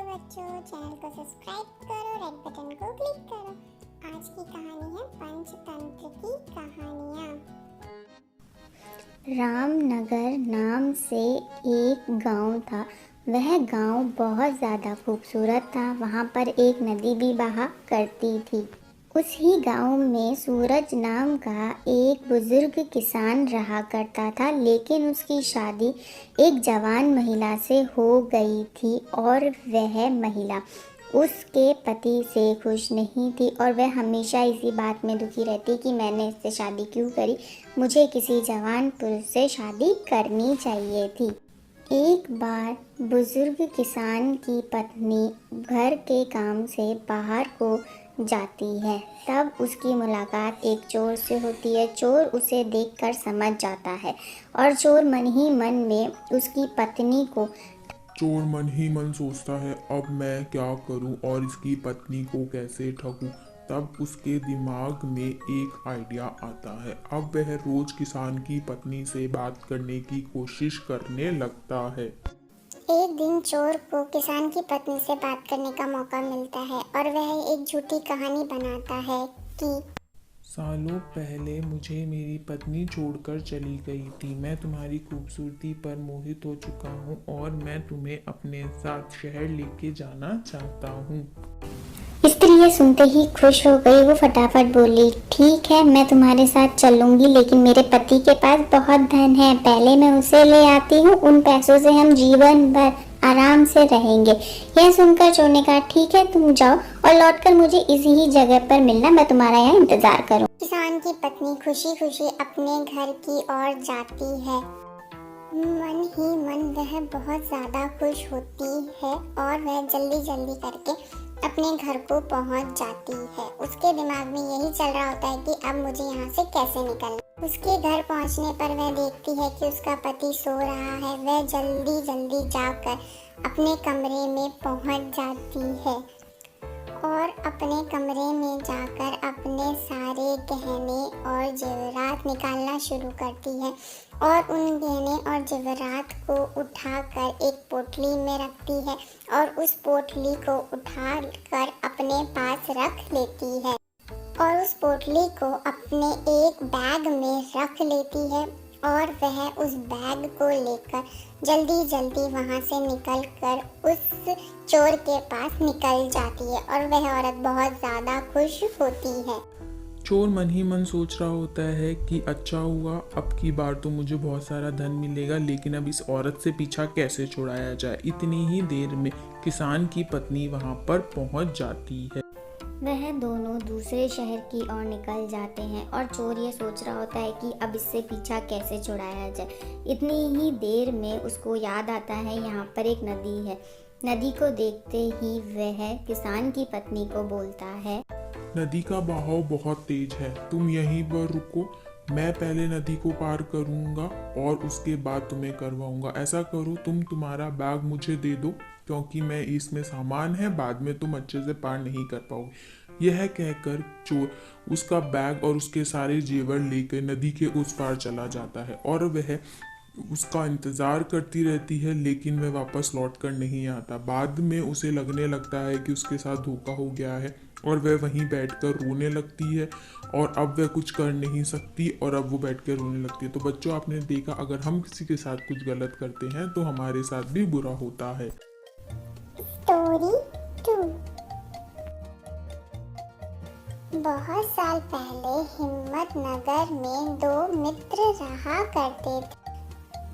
बच्चों, चैनल को सब्सक्राइब करो, रेड बटन को क्लिक करो। आज की कहानी है पंचतंत्र की कहानियाँ। रामनगर नाम से एक गांव था। वह गांव बहुत ज़्यादा खूबसूरत था। वहाँ पर एक नदी भी बहा करती थी। उस ही गांव में सूरज नाम का एक बुजुर्ग किसान रहा करता था, लेकिन उसकी शादी एक जवान महिला से हो गई थी और वह महिला उसके पति से खुश नहीं थी और वह हमेशा इसी बात में दुखी रहती कि मैंने इससे शादी क्यों करी, मुझे किसी जवान पुरुष से शादी करनी चाहिए थी। एक बार बुजुर्ग किसान की पत्नी घर के काम से बाहर को जाती है। तब उसकी मुलाकात एक चोर से होती है। चोर उसे देखकर समझ जाता है और चोर मन ही मन में उसकी पत्नी को चोर मन ही मन सोचता है, अब मैं क्या करूं और इसकी पत्नी को कैसे ठगूं। तब उसके दिमाग में एक आइडिया आता है। अब वह रोज किसान की पत्नी से बात करने की कोशिश करने लगता है। एक दिन चोर को किसान की पत्नी से बात करने का मौका मिलता है और वह एक झूठी कहानी बनाता है कि सालों पहले मुझे मेरी पत्नी छोड़कर चली गई थी। मैं तुम्हारी खूबसूरती पर मोहित हो चुका हूँ और मैं तुम्हें अपने साथ शहर लेके जाना चाहता हूँ। स्त्री ये सुनते ही खुश हो गई। वो फटाफट बोली, ठीक है, मैं तुम्हारे साथ चलूंगी, लेकिन मेरे पति के पास बहुत धन है। पहले मैं उसे ले आती हूँ, उन पैसों से हम जीवन भर आराम से रहेंगे। यह सुनकर चोर ने कहा, ठीक है, तुम जाओ और लौटकर मुझे इसी ही जगह पर मिलना, मैं तुम्हारा यहाँ इंतजार करूँ। किसान की पत्नी खुशी खुशी अपने घर की ओर जाती है। मन ही मन वह बहुत ज्यादा खुश होती है और वह जल्दी जल्दी करके अपने घर को पहुंच जाती है। उसके दिमाग में यही चल रहा होता है कि अब मुझे यहाँ से कैसे निकलना। उसके घर पहुँचने पर वह देखती है कि उसका पति सो रहा है। वह जल्दी जल्दी जाकर अपने कमरे में पहुँच जाती है और अपने कमरे में जाकर अपने सारे गहने और जेवरात निकालना शुरू करती है और उन गहने और जेवरात को उठाकर एक पोटली में रखती है और उस पोटली को उठाकर अपने पास रख लेती है और उस पोटली को अपने एक बैग में रख लेती है और वह उस बैग को लेकर जल्दी जल्दी वहाँ से निकल कर उस चोर के पास निकल जाती है और वह औरत बहुत ज़्यादा खुश होती है। चोर मन ही मन सोच रहा होता है कि अच्छा हुआ, अब की बार तो मुझे बहुत सारा धन मिलेगा, लेकिन अब इस औरत से पीछा कैसे छुड़ाया जाए। इतनी ही देर में किसान की पत्नी वहाँ पर पहुँच जाती है। वह दोनों दूसरे शहर की ओर निकल जाते हैं और चोर ये सोच रहा होता है कि अब इससे पीछा कैसे छुड़ाया जाए। इतनी ही देर में उसको याद आता है यहाँ पर एक नदी है। नदी को देखते ही वह किसान की पत्नी को बोलता है, नदी का बहाव बहुत तेज है, तुम यहीं पर रुको, मैं पहले नदी को पार करूंगा और उसके बाद तुम्हें करवाऊंगा। ऐसा करो, तुम तुम्हारा बैग मुझे दे दो, क्योंकि मैं इसमें सामान है, बाद में तुम अच्छे से पार नहीं कर पाओगे। यह कहकर चोर उसका बैग और उसके सारे जेवर लेकर नदी के उस पार चला जाता है और वह उसका इंतज़ार करती रहती है, लेकिन वह वापस लौट कर नहीं आता। बाद में उसे लगने लगता है कि उसके साथ धोखा हो गया है और वह वहीं बैठकर रोने लगती है और अब वह कुछ कर नहीं सकती और अब वो बैठकर रोने लगती है। तो बच्चों, आपने देखा, अगर हम किसी के साथ कुछ गलत करते हैं तो हमारे साथ भी बुरा होता है। स्टोरी 2। बहुत साल पहले हिम्मतनगर में दो मित्र रहा करते थे,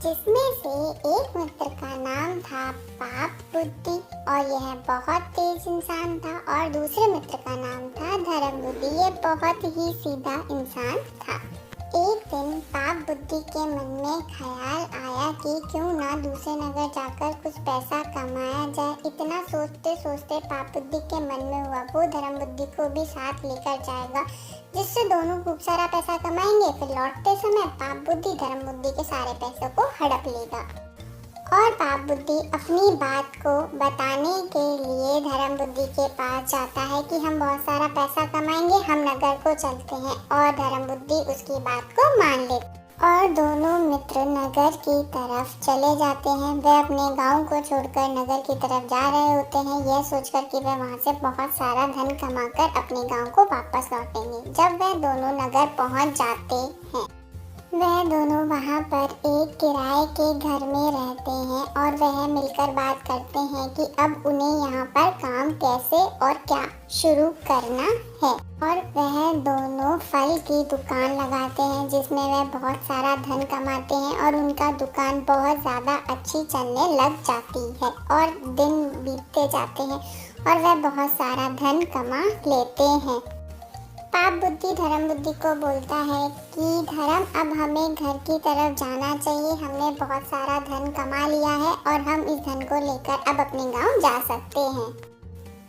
जिसमें से एक मित्र का नाम था पाप बुद्धि और यह बहुत तेज इंसान था, और दूसरे मित्र का नाम था धर्म बुद्धि। ये बहुत ही सीधा इंसान था। एक दिन पाप बुद्धि के मन में ख्याल आया कि क्यों ना दूसरे नगर जाकर कुछ पैसा कमाया जाए। इतना सोचते सोचते पाप बुद्धि के मन में हुआ वो धर्म बुद्धि को भी साथ लेकर जाएगा, जिससे दोनों खूब सारा पैसा कमाएंगे। फिर लौटते समय पाप बुद्धि धर्म बुद्धि के सारे पैसों को हड़प लेगा और पाप बुद्धि अपनी बात को बताने के लिए धर्म बुद्धि के पास जाता है कि हम बहुत सारा पैसा कमाएंगे, हम नगर को चलते हैं, और धर्म बुद्धि उसकी बात को मान लेता। और दोनों मित्र नगर की तरफ चले जाते हैं। वे अपने गांव को छोड़कर नगर की तरफ जा रहे होते हैं, यह सोचकर कि वे वहां से बहुत सारा धन कमाकर अपने गांव को वापस लौटेंगे। जब वे दोनों नगर पहुंच जाते हैं, वह दोनों वहां पर एक किराए के घर में रहते हैं और वह मिलकर बात करते हैं कि अब उन्हें यहाँ पर काम कैसे और क्या शुरू करना है। और वह दोनों फल की दुकान लगाते हैं जिसमें वह बहुत सारा धन कमाते हैं और उनका दुकान बहुत ज़्यादा अच्छी चलने लग जाती है और दिन बीतते जाते हैं और वह बहुत सारा धन कमा लेते हैं। पाप बुद्धि धर्म बुद्धि को बोलता है कि धर्म, अब हमें घर की तरफ जाना चाहिए। हमने बहुत सारा धन कमा लिया है और हम इस धन को लेकर अब अपने गांव जा सकते हैं।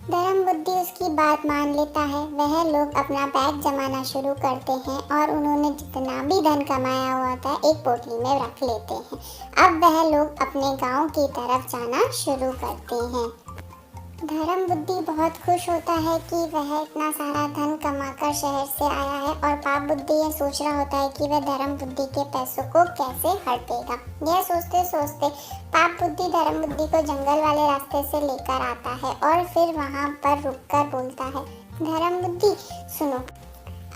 धर्म बुद्धि उसकी बात मान लेता है। वह लोग अपना बैग जमाना शुरू करते हैं और उन्होंने जितना भी धन कमाया हुआ था एक पोटली में रख लेते हैं। अब वह लोग अपने गांव की तरफ जाना शुरू करते हैं। धर्म बुद्धि बहुत खुश होता है कि वह इतना सारा धन कमाकर शहर से आया है और पाप बुद्धि यह सोच रहा होता है कि वह धर्म बुद्धि के पैसों को कैसे हड़पेगा। यह सोचते सोचते पाप बुद्धि धर्म बुद्धि को जंगल वाले रास्ते से लेकर आता है और फिर वहां पर रुककर बोलता है, धर्म बुद्धि सुनो,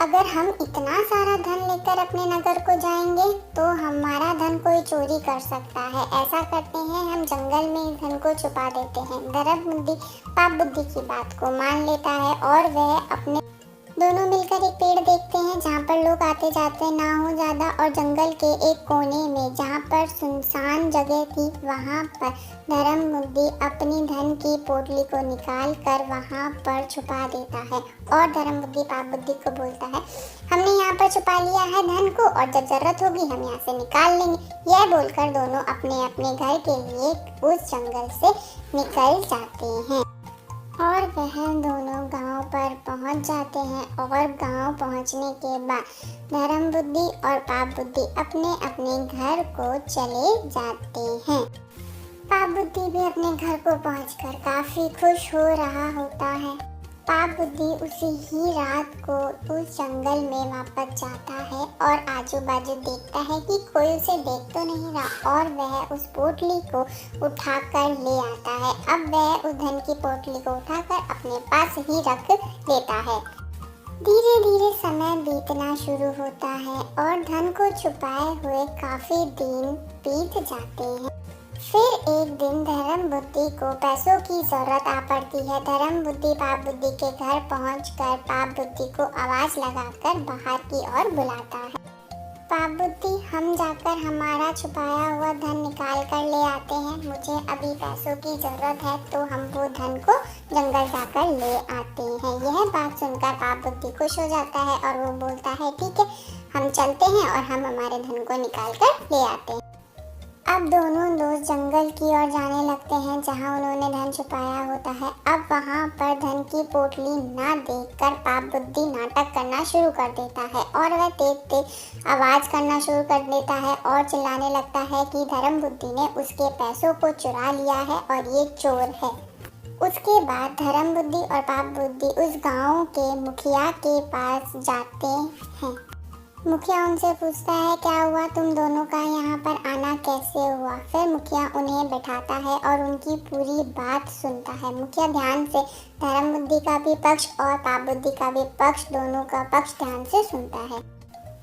अगर हम इतना सारा धन लेकर अपने नगर को जाएंगे तो हमारा धन कोई चोरी कर सकता है। ऐसा करते हैं, हम जंगल में इस धन को छुपा देते हैं। धर्म बुद्धि पाप बुद्धि की बात को मान लेता है और वह अपने दोनों मिलकर एक पेड़ देखते हैं जहाँ पर लोग आते जाते ना हो ज़्यादा, और जंगल के एक कोने में जहाँ पर सुनसान जगह थी वहाँ पर धर्म बुद्धि अपनी धन की पोटली को निकाल कर वहाँ पर छुपा देता है और धर्म बुद्धि पाप बुद्धि को बोलता है, हमने यहाँ पर छुपा लिया है धन को और जब जरूरत होगी हम यहाँ से निकाल लेंगे। यह बोलकर दोनों अपने अपने घर के लिए उस जंगल से निकल जाते हैं और वह दोनों गांव पर पहुंच जाते हैं। और गांव पहुंचने के बाद धर्म बुद्धि और पाप बुद्धि अपने अपने घर को चले जाते हैं। पाप बुद्धि भी अपने घर को पहुंचकर काफी खुश हो रहा होता है। पाप बुद्धि उसी ही रात को उस जंगल में वापस जाता है और आजू बाजू देखता है कि कोई उसे देख तो नहीं रहा और वह उस पोटली को उठाकर ले आता है। अब वह उस धन की पोटली को उठाकर अपने पास ही रख लेता है। धीरे धीरे समय बीतना शुरू होता है और धन को छुपाए हुए काफी दिन बीत जाते हैं। फिर एक दिन धर्म बुद्धि को पैसों की जरूरत आ पड़ती है। धर्म बुद्धि पाप बुद्धि के घर पहुंचकर पाप बुद्धि को आवाज लगाकर बाहर की ओर बुलाता है। पाप बुद्धि, हम जाकर हमारा छुपाया हुआ धन निकाल कर ले आते हैं। मुझे अभी पैसों की जरूरत है तो हम वो धन को जंगल जाकर ले आते हैं। यह बात सुनकर पाप बुद्धि खुश हो जाता है और वो बोलता है, ठीक है, हम चलते हैं और हम हमारे धन को निकाल कर ले आते हैं। अब दोनों दोस्त जंगल की ओर जाने लगते हैं जहां उन्होंने धन छुपाया होता है। अब वहां पर धन की पोटली ना देखकर पाप बुद्धि नाटक करना शुरू कर देता है और वह तेज तेज आवाज करना शुरू कर देता है और चिल्लाने लगता है कि धर्म बुद्धि ने उसके पैसों को चुरा लिया है और ये चोर है। उसके बाद धर्म बुद्धि और पाप बुद्धि उस गांव के मुखिया के पास जाते हैं। मुखिया उनसे पूछता है, क्या हुआ, तुम दोनों का यहाँ पर आना कैसे हुआ। फिर मुखिया उन्हें बैठाता है और उनकी पूरी बात सुनता है। मुखिया ध्यान से धर्म बुद्धि का भी पक्ष और पाप बुद्धि का भी पक्ष, दोनों का पक्ष ध्यान से सुनता है।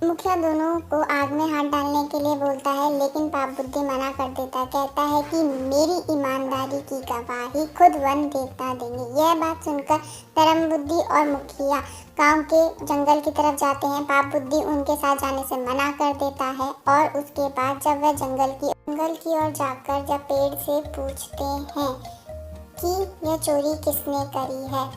मुखिया दोनों को आग में हाथ डालने के लिए बोलता है, लेकिन पाप बुद्धि मना कर देता है। कहता है कि मेरी ईमानदारी की गवाही खुद वन देवता देंगे। यह बात सुनकर धर्म बुद्धि और मुखिया गांव के जंगल की तरफ जाते हैं। पाप बुद्धि उनके साथ जाने से मना कर देता है और उसके बाद जब वह जंगल की ओर जाकर जब पेड़ से पूछते हैं कि यह चोरी किसने करी है,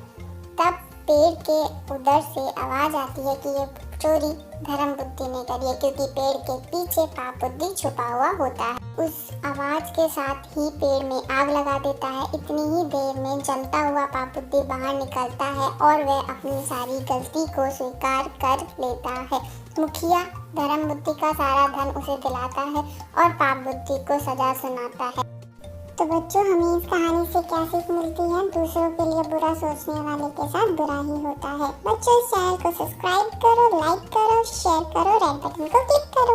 तब पेड़ के उधर से आवाज आती है कि ये चोरी धर्म बुद्धि ने करी है, क्योंकि पेड़ के पीछे पाप बुद्धि छुपा हुआ होता है। उस आवाज के साथ ही पेड़ में आग लगा देता है। इतनी ही देर में जलता हुआ पाप बुद्धि बाहर निकलता है और वह अपनी सारी गलती को स्वीकार कर लेता है। मुखिया धर्म बुद्धि का सारा धन उसे दिलाता है और पाप बुद्धि को सजा सुनाता है। तो बच्चों, हमें इस कहानी से क्या सीख मिलती है? दूसरों के लिए बुरा सोचने वाले के साथ बुरा ही होता है। बच्चों, इस चैनल को सब्सक्राइब करो, लाइक करो, शेयर करो, रेड बटन को क्लिक करो।